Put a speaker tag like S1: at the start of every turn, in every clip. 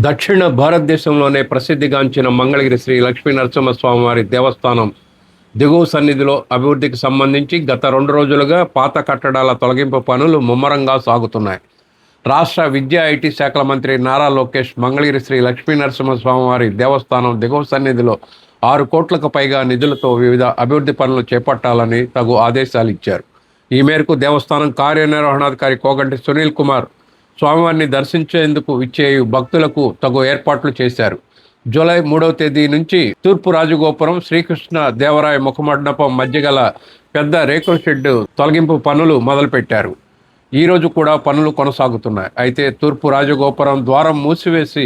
S1: దక్షిణ భారతదేశంలోనే ప్రసిద్ధిగాంచిన మంగళగిరి శ్రీ లక్ష్మీ నరసింహస్వామివారి దేవస్థానం దిగువ సన్నిధిలో అభివృద్ధికి సంబంధించి గత 2 రోజులుగా పాత కట్టడాల తొలగింపు పనులు ముమ్మరంగా సాగుతున్నాయి. రాష్ట్ర విద్యా ఐటీ శాఖల మంత్రి నారా లోకేష్ మంగళగిరి శ్రీ లక్ష్మీ నరసింహస్వామివారి దేవస్థానం దిగువ సన్నిధిలో 6 కోట్లకు పైగా నిధులతో వివిధ అభివృద్ధి పనులు చేపట్టాలని తగు ఆదేశాలు ఇచ్చారు. ఈ మేరకు దేవస్థానం కార్యనిర్వహణాధికారి కోగంటి సునీల్ కుమార్ స్వామివారిని దర్శించేందుకు ఇచ్చేయు భక్తులకు తగు ఏర్పాట్లు చేశారు. జూలై 3వ తేదీ నుంచి తూర్పు రాజగోపురం శ్రీకృష్ణ దేవరాయ ముఖమండపం మధ్య గల పెద్ద రేకుల షెడ్డు తొలగింపు పనులు మొదలుపెట్టారు. ఈరోజు కూడా పనులు కొనసాగుతున్నాయి. అయితే తూర్పు రాజగోపురం ద్వారం మూసివేసి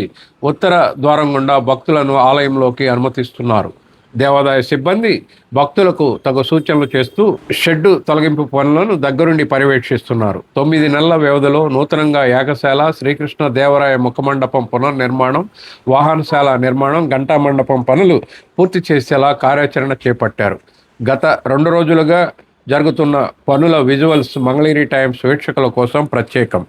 S1: ఉత్తర ద్వారం గుండా భక్తులను ఆలయంలోకి అనుమతిస్తున్నారు. దేవాదాయ సిబ్బంది భక్తులకు తగు సూచనలు చేస్తూ షెడ్డు తొలగింపు పనులను దగ్గరుండి పర్యవేక్షిస్తున్నారు. 9 నెలల వ్యవధిలో నూతనంగా యాగశాల, శ్రీకృష్ణ దేవరాయ ముఖమండపం పునర్నిర్మాణం, వాహనశాల నిర్మాణం, ఘంటా మండపం పనులు పూర్తి చేసేలా కార్యాచరణ చేపట్టారు. గత 2 రోజులుగా జరుగుతున్న పనుల విజువల్స్ మంగళగిరి టైమ్స్ వీక్షకుల కోసం ప్రత్యేకం.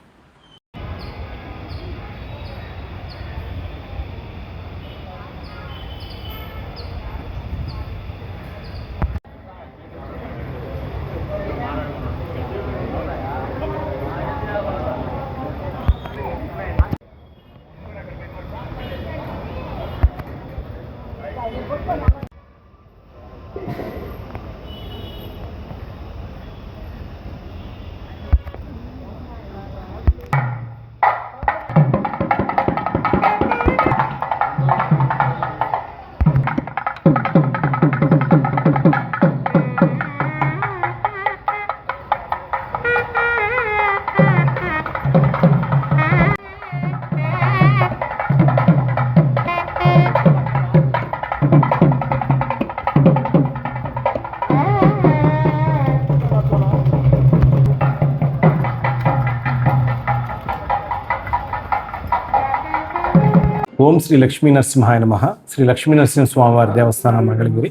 S2: ఓం శ్రీ లక్ష్మీ నరసింహాయ నమః. శ్రీ లక్ష్మీ నరసింహ స్వామివారి దేవస్థానం మంగళగిరి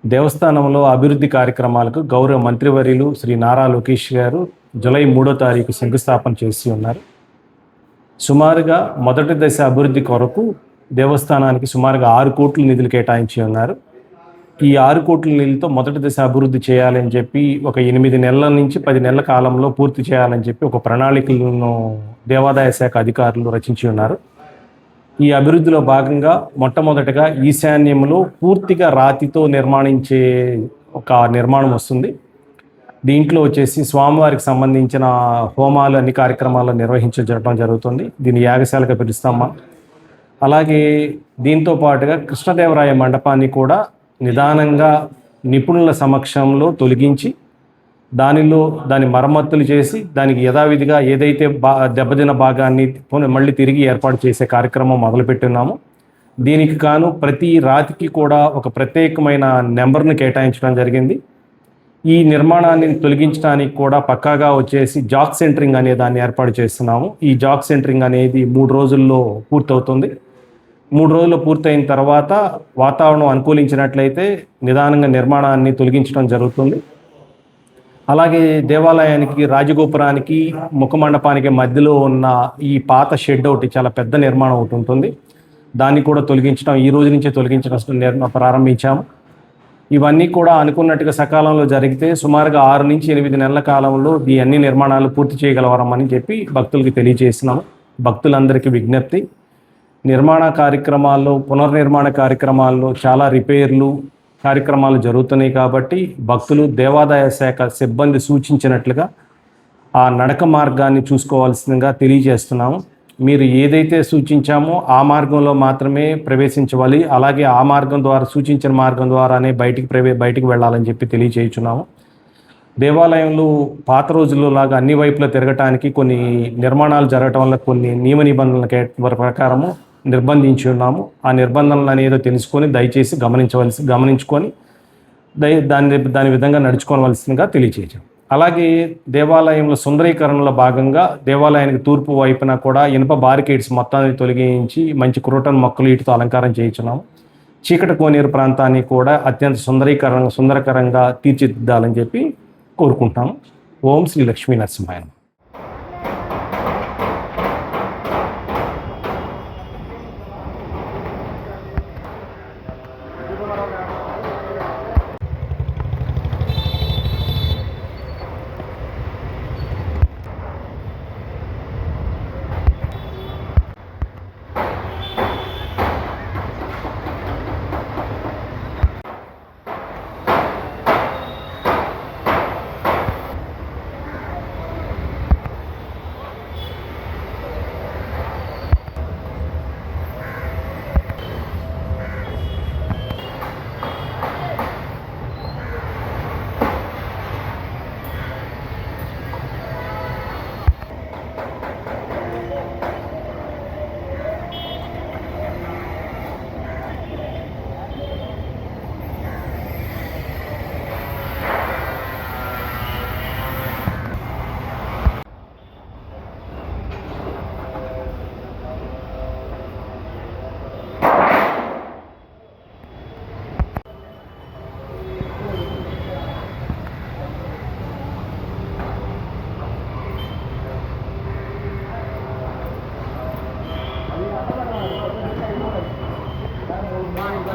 S2: దేవస్థానంలో అభివృద్ధి కార్యక్రమాలకు గౌరవ మంత్రివర్యులు శ్రీ నారా లోకేష్ గారు జూలై 3వ తారీఖు శంకుస్థాపన చేసి ఉన్నారు. సుమారుగా మొదటి దశ అభివృద్ధి కొరకు దేవస్థానానికి సుమారుగా 6 కోట్ల నిధులు కేటాయించి ఉన్నారు. ఈ 6 కోట్ల నిధులతో మొదటి దశ అభివృద్ధి చేయాలని చెప్పి ఒక 8 నెలల నుంచి 10 నెలల కాలంలో పూర్తి చేయాలని చెప్పి ఒక ప్రణాళికలను దేవాదాయ శాఖ అధికారులు రచించి ఉన్నారు. ఈ అభివృద్ధిలో భాగంగా మొట్టమొదటగా ఈశాన్యంలో పూర్తిగా రాతితో నిర్మాణించే ఒక నిర్మాణం వస్తుంది. దీంట్లో వచ్చేసి స్వామివారికి సంబంధించిన హోమాలు అన్ని కార్యక్రమాలు నిర్వహించడం జరుగుతుంది. దీన్ని యాగశాలగా పిలుస్తామా. అలాగే దీంతో పాటుగా కృష్ణదేవరాయ మండపాన్ని కూడా నిదానంగా నిపుణుల సమక్షంలో తొలగించి దాని మరమ్మతులు చేసి దానికి యథావిధిగా ఏదైతే దెబ్బతిన్న భాగాన్ని మళ్ళీ తిరిగి ఏర్పాటు చేసే కార్యక్రమం మొదలుపెట్టున్నాము. దీనికి కాను ప్రతి రాతికి కూడా ఒక ప్రత్యేకమైన నెంబర్ను కేటాయించడం జరిగింది. ఈ నిర్మాణాన్ని తొలగించడానికి కూడా పక్కాగా వచ్చేసి జాక్ సెంటరింగ్ అనే దాన్ని ఏర్పాటు చేస్తున్నాము. ఈ జాక్ సెంటరింగ్ అనేది 3 రోజుల్లో పూర్తవుతుంది. 3 రోజుల్లో పూర్తయిన తర్వాత వాతావరణం అనుకూలించినట్లయితే నిదానంగా నిర్మాణాన్ని తొలగించడం జరుగుతుంది. అలాగే దేవాలయానికి రాజగోపురానికి ముఖమండపానికి మధ్యలో ఉన్న ఈ పాత షెడ్ ఒకటి చాలా పెద్ద నిర్మాణం ఒకటి ఉంటుంది. దాన్ని కూడా తొలగించడం ఈ రోజు నుంచే తొలగించడం ప్రారంభించాము. ఇవన్నీ కూడా అనుకున్నట్టుగా సకాలంలో జరిగితే సుమారుగా 6 నుంచి 8 నెలల కాలంలో ఈ అన్ని నిర్మాణాలు పూర్తి చేయగలవరమని చెప్పి భక్తులకి తెలియజేస్తున్నాము. భక్తులందరికీ విజ్ఞప్తి, నిర్మాణ కార్యక్రమాల్లో పునర్నిర్మాణ కార్యక్రమాల్లో చాలా రిపేర్లు కార్యక్రమాలు జరుగుతున్నాయి కాబట్టి భక్తులు దేవాదాయ శాఖ సిబ్బంది సూచించినట్లుగా ఆ నడక మార్గాన్ని చూసుకోవాల్సిందిగా తెలియజేస్తున్నాము. మీరు ఏదైతే సూచించామో ఆ మార్గంలో మాత్రమే ప్రవేశించవాలి. అలాగే ఆ మార్గం ద్వారా సూచించిన మార్గం ద్వారానే బయటికి వెళ్ళాలని చెప్పి తెలియజేయుచున్నాము. దేవాలయంలో పాత రోజుల్లో లాగా అన్ని వైపులా తిరగటానికి కొన్ని నిర్మాణాలు జరగటం వల్ల కొన్ని నియమ నిబంధనల ప్రకారము నిర్బంధించి ఉన్నాము. ఆ నిబంధనలు అనేదో తెలుసుకొని దయచేసి గమనించుకొని దాని విధంగా నడుచుకోవలసిందిగా తెలియజేయడం. అలాగే దేవాలయంలో సుందరీకరణలో భాగంగా దేవాలయానికి తూర్పు వైపున కూడా ఇనుప బారికేడ్స్ మొత్తాన్ని తొలగించి మంచి క్రోటన్ మొక్కలు వీటితో అలంకారం చేయించున్నాము. చీకటి కోనేరు ప్రాంతాన్ని కూడా అత్యంత సుందరకరంగా తీర్చిదిద్దాలని చెప్పి కోరుకుంటాము. ఓం శ్రీ లక్ష్మీ నరసింహాయ.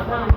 S3: నమః